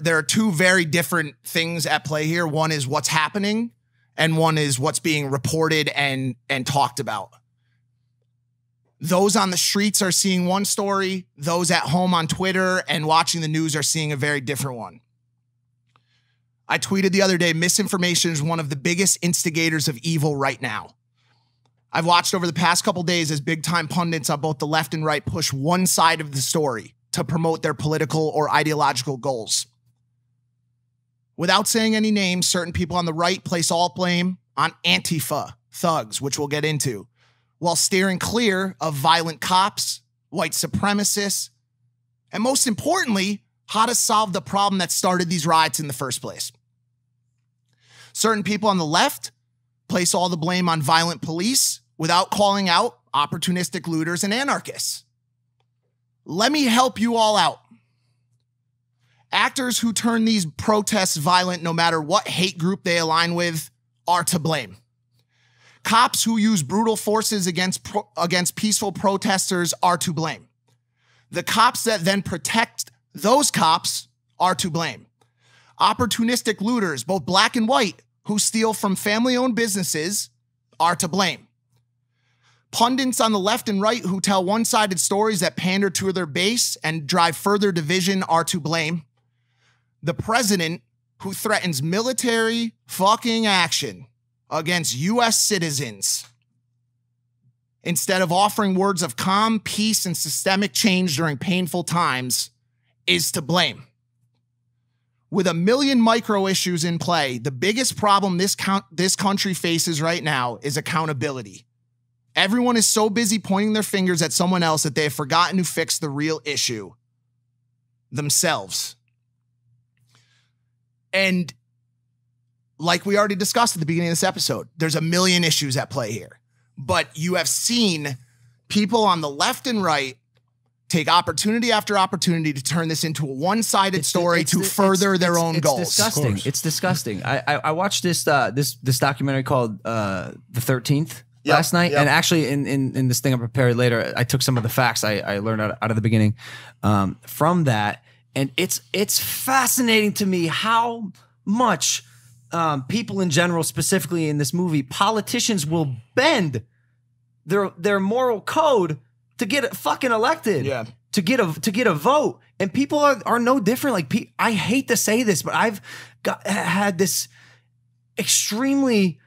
are two very different things at play here. One is what's happening, and one is what's being reported and talked about. Those on the streets are seeing one story. Those at home on Twitter and watching the news are seeing a very different one. I tweeted the other day, misinformation is one of the biggest instigators of evil right now. I've watched over the past couple days as big-time pundits on both the left and right push one side of the story to promote their political or ideological goals. Without saying any names, certain people on the right place all blame on Antifa thugs, which we'll get into, while steering clear of violent cops, white supremacists, and most importantly, how to solve the problem that started these riots in the first place. Certain people on the left place all the blame on violent police without calling out opportunistic looters and anarchists. Let me help you all out. Actors who turn these protests violent, no matter what hate group they align with, are to blame. Cops who use brutal forces against peaceful protesters are to blame. The cops that then protect those cops are to blame. Opportunistic looters, both black and white, who steal from family-owned businesses are to blame. Pundits on the left and right who tell one-sided stories that pander to their base and drive further division are to blame. The president who threatens military fucking action against U.S. citizens instead of offering words of calm, peace, and systemic change during painful times is to blame. With a million micro issues in play, the biggest problem this country faces right now is accountability. Everyone is so busy pointing their fingers at someone else that they have forgotten to fix the real issue, themselves. And like we already discussed at the beginning of this episode, there's a million issues at play here. But you have seen people on the left and right take opportunity after opportunity to turn this into a one-sided story to further their own goals. It's disgusting. It's disgusting. I watched this documentary called The 13th last night, and actually in this thing I prepared later, I took some of the facts I learned out of the beginning from that, and it's fascinating to me how much people in general, specifically in this movie, politicians will bend their moral code to get fucking elected, to get a vote, and people are no different. Like, I hate to say this, but I've had this extremely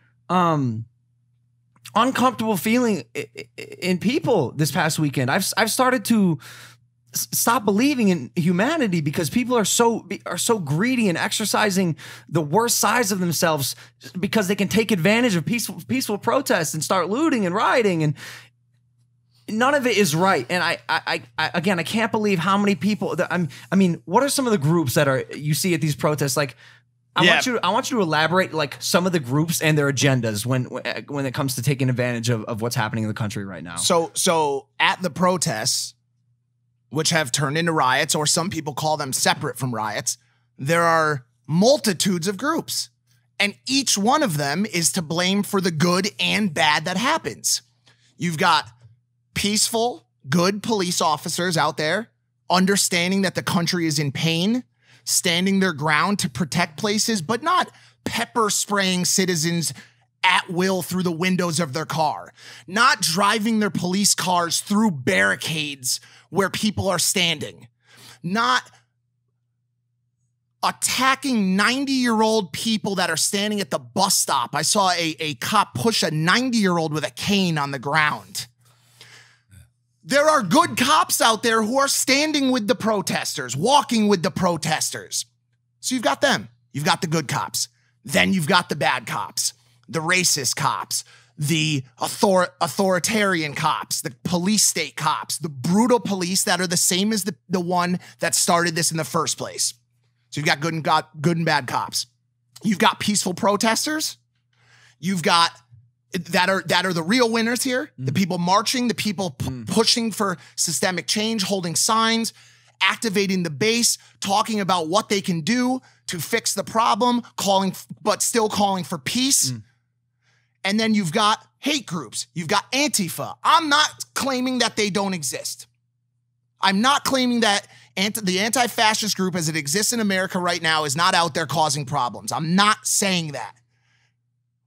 uncomfortable feeling in people this past weekend. I've started to stop believing in humanity because people are so greedy and exercising the worst sides of themselves because they can take advantage of peaceful protests and start looting and rioting, and none of it is right. And I can't believe how many people I mean, what are some of the groups that you see at these protests? Like, I want you to elaborate like some of the groups and their agendas when it comes to taking advantage of what's happening in the country right now. So at the protests, which have turned into riots, or some people call them separate from riots, there are multitudes of groups, and each one of them is to blame for the good and bad that happens. You've got peaceful, good police officers out there understanding that the country is in pain, standing their ground to protect places, but not pepper spraying citizens at will through the windows of their car, not driving their police cars through barricades where people are standing, not attacking 90-year-old people that are standing at the bus stop. I saw a cop push a 90-year-old with a cane on the ground. There are good cops out there who are standing with the protesters, walking with the protesters. So you've got them. You've got the good cops. Then you've got the bad cops, the racist cops, the authoritarian cops, the police state cops, the brutal police that are the same as the one that started this in the first place. So you've got good and bad cops. You've got peaceful protesters. You've got that are the real winners here. The people marching, the people pushing for systemic change, holding signs, activating the base, talking about what they can do to fix the problem, but still calling for peace. And then you've got hate groups. You've got Antifa. I'm not claiming that they don't exist. I'm not claiming that the anti-fascist group as it exists in America right now is not out there causing problems. I'm not saying that.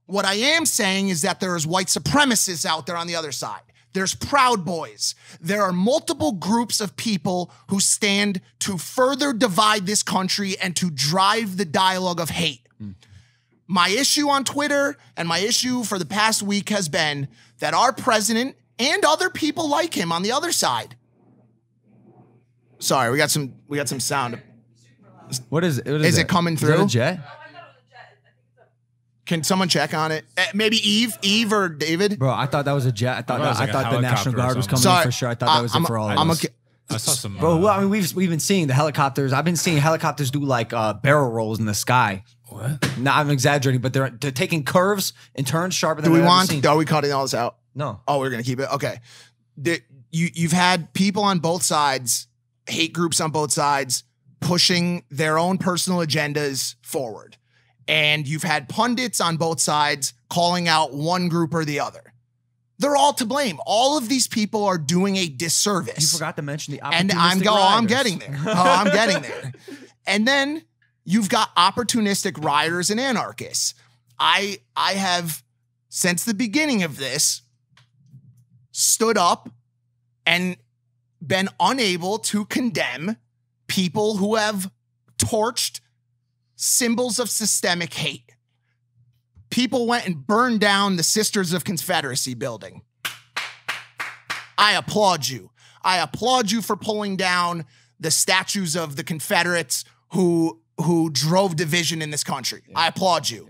What I am saying is that there is white supremacists out there on the other side. There's Proud Boys. There are multiple groups of people who stand to further divide this country and to drive the dialogue of hate. My issue on Twitter and my issue for the past week has been that our president and other people like him on the other side. Sorry, we got some sound. What is it? Is it coming through? Is that a jet? Can someone check on it? Maybe Eve or David? Bro, I thought that was a jet. I thought like the National Guard was coming in for sure. I thought that was it for all of us. I saw some. Bro, well, I mean, we've been seeing the helicopters. I've been seeing helicopters do like barrel rolls in the sky. What? No, I'm exaggerating, but they're taking curves and turns sharper than Do we I've ever want? seen. Are we cutting all this out? No. Oh, we're gonna keep it. Okay. You've had people on both sides, hate groups on both sides, pushing their own personal agendas forward. And you've had pundits on both sides calling out one group or the other. They're all to blame. All of these people are doing a disservice. You forgot to mention the opportunistic And riders. I'm getting there. I'm getting there. And then you've got opportunistic rioters and anarchists. I have, since the beginning of this, stood up and been unable to condemn people who have torched symbols of systemic hate. People went and burned down the Sisters of Confederacy building. I applaud you. I applaud you for pulling down the statues of the Confederates who drove division in this country. Yeah. I applaud you.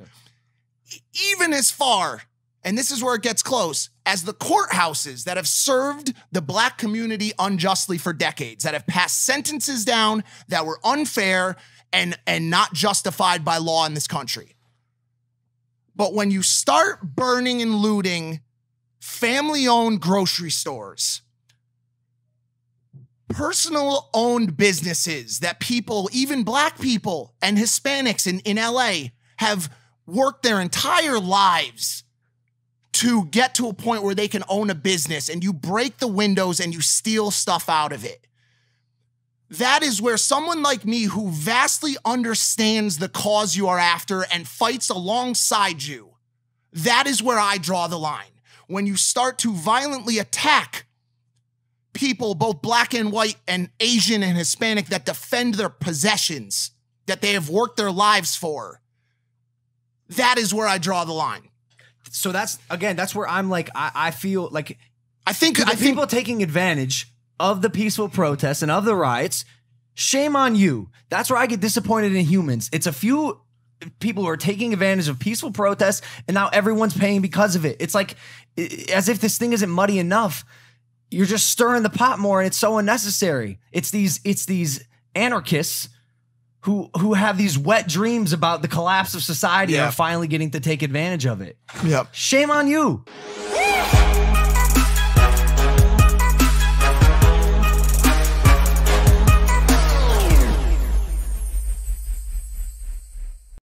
Yeah. Even as far, and this is where it gets close, as the courthouses that have served the black community unjustly for decades, that have passed sentences down that were unfair and not justified by law in this country. But when you start burning and looting family-owned grocery stores, personal-owned businesses that people, even black people and Hispanics in LA, have worked their entire lives to get to a point where they can own a business, and you break the windows and you steal stuff out of it. That is where someone like me, who vastly understands the cause you are after and fights alongside you, that is where I draw the line. When you start to violently attack people, both black and white and Asian and Hispanic, that defend their possessions that they have worked their lives for, that is where I draw the line. So that's where I'm like, I feel like I think people taking advantage of the peaceful protests and of the riots, shame on you. That's where I get disappointed in humans. It's a few people who are taking advantage of peaceful protests, and now everyone's paying because of it. It's like, as if this thing isn't muddy enough. You're just stirring the pot more, and it's so unnecessary. It's these anarchists who have these wet dreams about the collapse of society and are finally getting to take advantage of it. Yep. Shame on you.